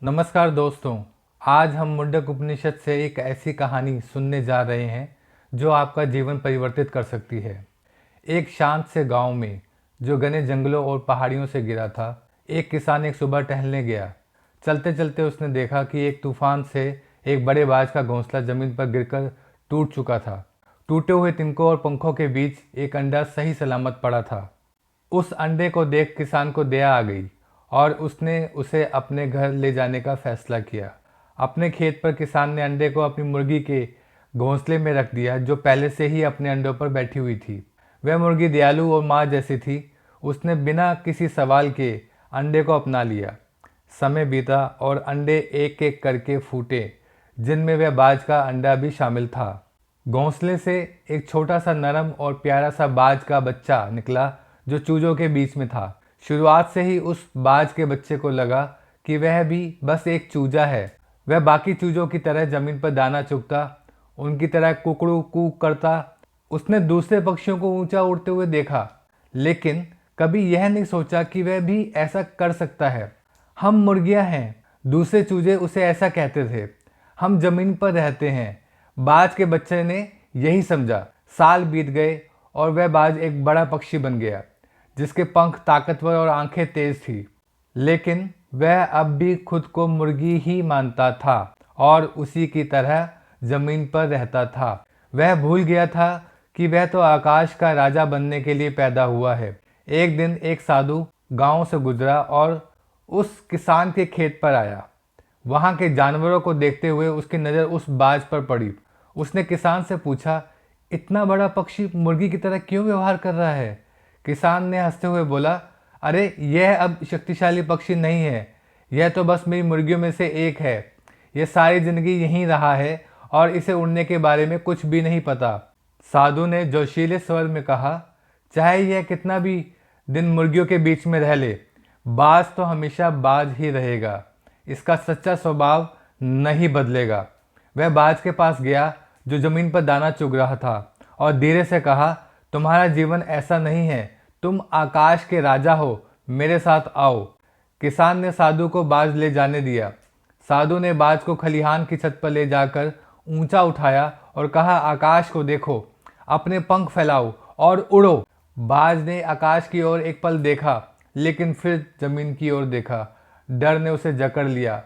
नमस्कार दोस्तों। आज हम मुंडक उपनिषद से एक ऐसी कहानी सुनने जा रहे हैं जो आपका जीवन परिवर्तित कर सकती है। एक शांत से गांव में जो घने जंगलों और पहाड़ियों से घिरा था, एक किसान एक सुबह टहलने गया। चलते चलते उसने देखा कि एक तूफान से एक बड़े बाज का घोंसला जमीन पर गिरकर टूट चुका था। टूटे हुए तिनकों और पंखों के बीच एक अंडा सही सलामत पड़ा था। उस अंडे को देख किसान को दया आ गई और उसने उसे अपने घर ले जाने का फैसला किया। अपने खेत पर किसान ने अंडे को अपनी मुर्गी के घोंसले में रख दिया, जो पहले से ही अपने अंडों पर बैठी हुई थी। वह मुर्गी दयालु और माँ जैसी थी। उसने बिना किसी सवाल के अंडे को अपना लिया। समय बीता और अंडे एक एक करके फूटे, जिनमें वह बाज का अंडा भी शामिल था। घोंसले से एक छोटा सा नरम और प्यारा सा बाज का बच्चा निकला, जो चूजों के बीच में था। शुरुआत से ही उस बाज के बच्चे को लगा कि वह भी बस एक चूजा है। वह बाकी चूजों की तरह जमीन पर दाना चुगता, उनकी तरह कुकड़ू कूक करता। उसने दूसरे पक्षियों को ऊंचा उड़ते हुए देखा, लेकिन कभी यह नहीं सोचा कि वह भी ऐसा कर सकता है। हम मुर्गियां हैं, दूसरे चूजे उसे ऐसा कहते थे। हम जमीन पर रहते हैं। बाज के बच्चे ने यही समझा। साल बीत गए और वह बाज एक बड़ा पक्षी बन गया, जिसके पंख ताकतवर और आंखें तेज थी। लेकिन वह अब भी खुद को मुर्गी ही मानता था और उसी की तरह जमीन पर रहता था। वह भूल गया था कि वह तो आकाश का राजा बनने के लिए पैदा हुआ है। एक दिन एक साधु गांव से गुजरा और उस किसान के खेत पर आया। वहां के जानवरों को देखते हुए उसकी नज़र उस बाज पर पड़ी। उसने किसान से पूछा, इतना बड़ा पक्षी मुर्गी की तरह क्यों व्यवहार कर रहा है? किसान ने हंसते हुए बोला, अरे यह अब शक्तिशाली पक्षी नहीं है, यह तो बस मेरी मुर्गियों में से एक है। यह सारी जिंदगी यहीं रहा है और इसे उड़ने के बारे में कुछ भी नहीं पता। साधु ने जोशीले स्वर में कहा, चाहे यह कितना भी दिन मुर्गियों के बीच में रह ले, बाज तो हमेशा बाज ही रहेगा। इसका सच्चा स्वभाव नहीं बदलेगा। वह बाज के पास गया जो जमीन पर दाना चुग रहा था और धीरे से कहा, तुम्हारा जीवन ऐसा नहीं है, तुम आकाश के राजा हो, मेरे साथ आओ। किसान ने साधु को बाज ले जाने दिया। साधु ने बाज को खलिहान की छत पर ले जाकर ऊंचा उठाया और कहा, आकाश को देखो, अपने पंख फैलाओ और उड़ो। बाज ने आकाश की ओर एक पल देखा, लेकिन फिर जमीन की ओर देखा। डर ने उसे जकड़ लिया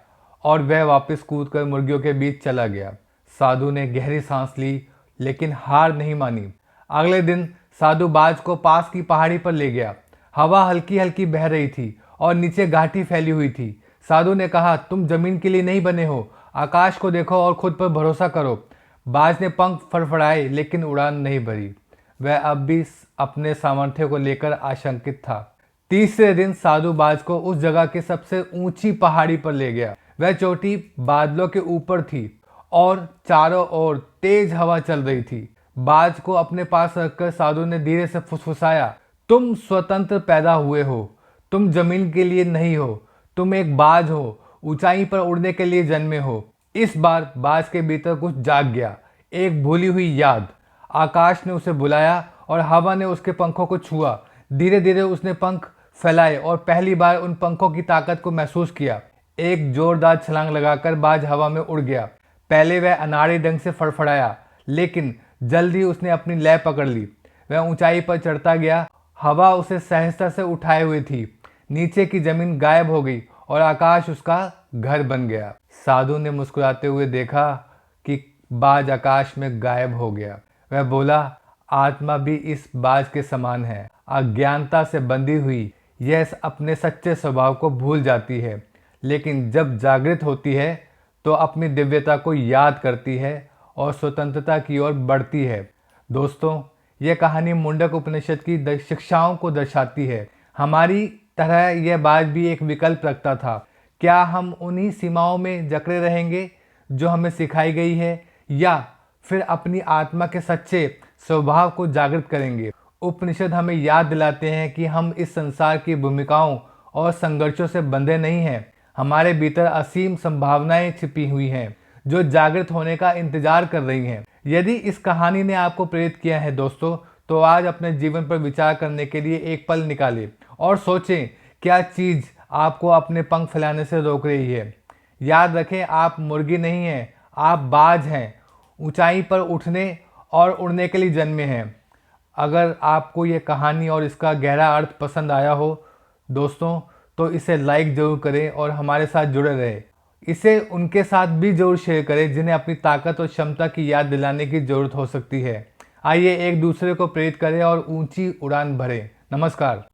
और वह वापस कूदकर मुर्गियों के बीच चला गया। साधु ने गहरी सांस ली, लेकिन हार नहीं मानी। अगले दिन साधु बाज को पास की पहाड़ी पर ले गया। हवा हल्की हल्की बह रही थी और नीचे घाटी फैली हुई थी। साधु ने कहा, तुम जमीन के लिए नहीं बने हो, आकाश को देखो और खुद पर भरोसा करो। बाज ने पंख फड़फड़ाए, लेकिन उड़ान नहीं भरी। वह अब भी अपने सामर्थ्य को लेकर आशंकित था। तीसरे दिन साधु बाज को उस जगह के सबसे ऊंची पहाड़ी पर ले गया। वह चोटी बादलों के ऊपर थी और चारों ओर तेज हवा चल रही थी। बाज को अपने पास रखकर साधु ने धीरे से फुसफुसाया, तुम स्वतंत्र पैदा हुए हो, तुम जमीन के लिए नहीं हो, तुम एक बाज हो, ऊंचाई पर उड़ने के लिए जन्मे हो। इस बार बाज के भीतर कुछ जाग गया, एक भूली हुई याद। आकाश ने उसे बुलाया और हवा ने उसके पंखों को छुआ। धीरे धीरे उसने पंख फैलाए और पहली बार उन पंखों की ताकत को महसूस किया। एक जोरदार छलांग लगाकर बाज हवा में उड़ गया। पहले वह अनाड़ी ढंग से फड़फड़ाया, लेकिन जल्द ही उसने अपनी लय पकड़ ली। वह ऊंचाई पर चढ़ता गया। हवा उसे सहजता से उठाए हुए थी। नीचे की जमीन गायब हो गई और आकाश उसका घर बन गया। साधु ने मुस्कुराते हुए देखा कि बाज आकाश में गायब हो गया। वह बोला, आत्मा भी इस बाज के समान है। अज्ञानता से बंधी हुई यह अपने सच्चे स्वभाव को भूल जाती है, लेकिन जब जागृत होती है तो अपनी दिव्यता को याद करती है और स्वतंत्रता की ओर बढ़ती है। दोस्तों, यह कहानी मुंडक उपनिषद की शिक्षाओं को दर्शाती है। हमारी तरह यह बाज भी एक विकल्प रखता था। क्या हम उन्हीं सीमाओं में जकड़े रहेंगे जो हमें सिखाई गई है, या फिर अपनी आत्मा के सच्चे स्वभाव को जागृत करेंगे? उपनिषद हमें याद दिलाते हैं कि हम इस संसार की भूमिकाओं और संघर्षों से बंधे नहीं हैं। हमारे भीतर असीम संभावनाएं छिपी हुई हैं जो जागृत होने का इंतजार कर रही हैं। यदि इस कहानी ने आपको प्रेरित किया है दोस्तों, तो आज अपने जीवन पर विचार करने के लिए एक पल निकालें और सोचें, क्या चीज़ आपको अपने पंख फैलाने से रोक रही है? याद रखें, आप मुर्गी नहीं हैं, आप बाज हैं, ऊंचाई पर उठने और उड़ने के लिए जन्मे हैं। अगर आपको ये कहानी और इसका गहरा अर्थ पसंद आया हो दोस्तों, तो इसे लाइक ज़रूर करें और हमारे साथ जुड़े रहें। इसे उनके साथ भी ज़रूर शेयर करें जिन्हें अपनी ताकत और क्षमता की याद दिलाने की ज़रूरत हो सकती है। आइए एक दूसरे को प्रेरित करें और ऊंची उड़ान भरें। नमस्कार।